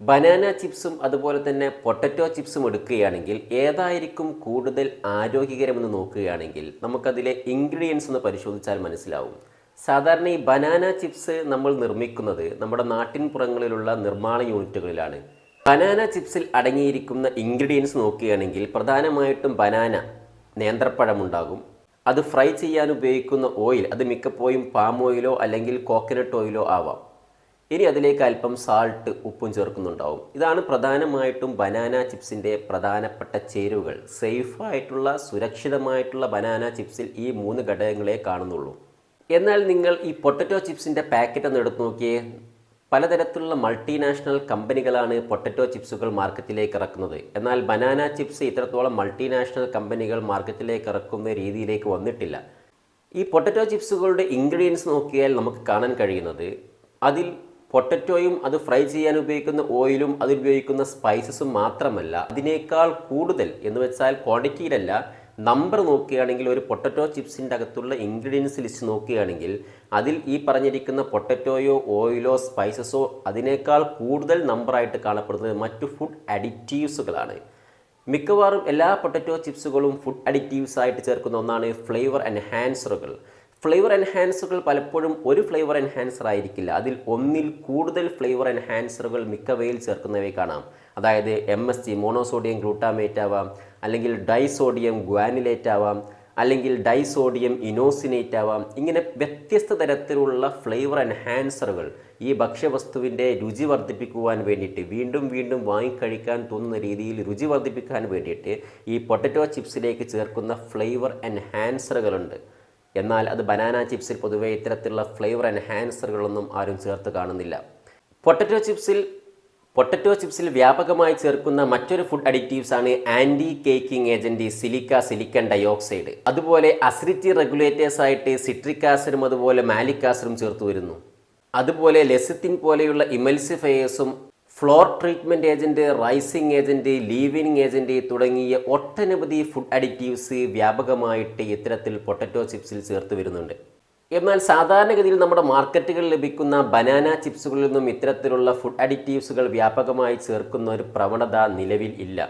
Banana ചിപ്സും അതുപോലെ തന്നെ potato ചിപ്സും എടുക്കുകയാണെങ്കിൽ ഏതായിരിക്കും കൂടുതൽ ആരോഗ്യകരമെന്ന് നോക്കുകയാണെങ്കിൽ നമുക്കതിലെ ഇൻഗ്രീഡിയൻസ് ഒന്ന് പരിശോധിച്ചാൽ മനസ്സിലാവും. സാധാരണ ഈ ബനാന ചിപ്സ് നമ്മൾ നിർമ്മിക്കുന്നത് നമ്മുടെ നാട്ടിൻപുറങ്ങളിലുള്ള നിർമ്മാണ യൂണിറ്റുകളിലാണ്. ബനാന ചിപ്സിൽ അടങ്ങിയിരിക്കുന്ന ഇൻഗ്രീഡിയൻസ് നോക്കുകയാണെങ്കിൽ പ്രധാനമായിട്ടും ബനാന, നേന്ത്രപ്പഴമുണ്ടാകും. അത് ഫ്രൈ ചെയ്യാൻ ഉപയോഗിക്കുന്ന ഓയിൽ അത് മിക്കപ്പോഴും പാം ഓയിലോ അല്ലെങ്കിൽ കോക്കനട്ട് ഓയിലോ ആവാം. ഇനി അതിലേക്ക് അല്പം സാൾട്ട്, ഉപ്പും ചേർക്കുന്നുണ്ടാവും. ഇതാണ് പ്രധാനമായിട്ടും ബനാന ചിപ്സിൻ്റെ പ്രധാനപ്പെട്ട ചേരുവകൾ. സേഫായിട്ടുള്ള സുരക്ഷിതമായിട്ടുള്ള ബനാന ചിപ്സിൽ ഈ 3 ഘടകങ്ങളെ കാണുന്നുള്ളൂ. എന്നാൽ നിങ്ങൾ ഈ പൊട്ടറ്റോ ചിപ്സിൻ്റെ പാക്കറ്റ് ഒന്ന് എടുത്ത് നോക്കിയേ. പലതരത്തിലുള്ള മൾട്ടിനാഷണൽ കമ്പനികളാണ് പൊട്ടറ്റോ ചിപ്സുകൾ മാർക്കറ്റിലേക്ക് ഇറക്കുന്നത്. എന്നാൽ ബനാന ചിപ്സ് ഇത്രത്തോളം മൾട്ടിനാഷണൽ കമ്പനികൾ മാർക്കറ്റിലേക്ക് ഇറക്കുന്ന രീതിയിലേക്ക് വന്നിട്ടില്ല. ഈ പൊട്ടറ്റോ ചിപ്സുകളുടെ ഇൻഗ്രീഡിയൻസ് നോക്കിയാൽ നമുക്ക് കാണാൻ കഴിയുന്നത് അതിൽ പൊട്ടറ്റോയും അത് ഫ്രൈ ചെയ്യാൻ ഉപയോഗിക്കുന്ന ഓയിലും അതിലുപയോഗിക്കുന്ന സ്പൈസസും മാത്രമല്ല, അതിനേക്കാൾ കൂടുതൽ എന്ന് വെച്ചാൽ ക്വാണ്ടിറ്റിയിലല്ല, നമ്പർ നോക്കുകയാണെങ്കിൽ ഒരു പൊട്ടറ്റോ ചിപ്സിൻ്റെ അകത്തുള്ള ഇൻഗ്രീഡിയൻസ് ലിസ്റ്റ് നോക്കുകയാണെങ്കിൽ അതിൽ ഈ പറഞ്ഞിരിക്കുന്ന പൊട്ടറ്റോയോ ഓയിലോ സ്പൈസസോ അതിനേക്കാൾ കൂടുതൽ നമ്പറായിട്ട് കാണപ്പെടുന്നത് മറ്റു ഫുഡ് അഡിറ്റീവ്സുകളാണ്. മിക്കവാറും എല്ലാ പൊട്ടറ്റോ ചിപ്സുകളും ഫുഡ് അഡിറ്റീവ്സ് ആയിട്ട് ചേർക്കുന്ന ഒന്നാണ് ഫ്ലേവർ എൻഹാൻസറുകൾ. ഫ്ലേവർ എൻഹാൻസറുകൾ പലപ്പോഴും ഒരു ഫ്ലേവർ എൻഹാൻസർ ആയിരിക്കില്ല, അതിൽ ഒന്നിൽ കൂടുതൽ ഫ്ലേവർ എൻഹാൻസറുകൾ മിക്കവയിൽ ചേർക്കുന്നവയെ കാണാം. അതായത് MSG മോണോസോഡിയം ഗ്ലൂട്ടാമേറ്റ് ആവാം, അല്ലെങ്കിൽ ഡൈസോഡിയം ഗ്വാനിലേറ്റ് ആവാം, അല്ലെങ്കിൽ ഡൈസോഡിയം ഇനോസിനേറ്റ് ആവാം. ഇങ്ങനെ വ്യത്യസ്ത തരത്തിലുള്ള ഫ്ലേവർ എൻഹാൻസറുകൾ ഈ ഭക്ഷ്യവസ്തുവിൻ്റെ രുചി വർദ്ധിപ്പിക്കുവാൻ വേണ്ടിയിട്ട്, വീണ്ടും വീണ്ടും വാങ്ങിക്കഴിക്കാൻ തോന്നുന്ന രീതിയിൽ രുചി വർദ്ധിപ്പിക്കാൻ വേണ്ടിയിട്ട് ഈ പൊട്ടറ്റോ ചിപ്സിലേക്ക് ചേർക്കുന്ന ഫ്ലേവർ എൻഹാൻസറുകളുണ്ട്. എന്നാൽ അത് ബനാന ചിപ്സിൽ പൊതുവേ ഇത്തരത്തിലുള്ള ഫ്ലേവർ എൻഹാൻസറുകളൊന്നും ആരും ചേർത്ത് കാണുന്നില്ല. പൊട്ടറ്റോ ചിപ്സിൽ വ്യാപകമായി ചേർക്കുന്ന മറ്റൊരു ഫുഡ് അഡിറ്റീവ്സ് ആണ് anti caking agent silicon dioxide. അതുപോലെ അസിഡിറ്റി റെഗുലേറ്റേഴ്സ് ആയിട്ട് സിട്രിക് ആസിഡും അതുപോലെ മാലിക് ആസിഡും ചേർത്ത് വരുന്നു. അതുപോലെ ലെസിത്തിൻ പോലെയുള്ള ഇമൽസിഫയേഴ്സും flour treatment agent, raising agent, leavening agent തുടങ്ങിയ ഒട്ടനവധി ഫുഡ് അഡിറ്റീവ്സ് വ്യാപകമായിട്ട് ഇത്തരത്തിൽ പൊട്ടറ്റോ ചിപ്സിൽ ചേർത്ത് വരുന്നുണ്ട്. എന്നാൽ സാധാരണഗതിയിൽ നമ്മുടെ മാർക്കറ്റുകളിൽ ലഭിക്കുന്ന ബനാന ചിപ്സുകളിൽ നിന്നും ഇത്തരത്തിലുള്ള ഫുഡ് അഡിറ്റീവ്സുകൾ വ്യാപകമായി ചേർക്കുന്ന ഒരു പ്രവണത നിലവിൽ ഇല്ല.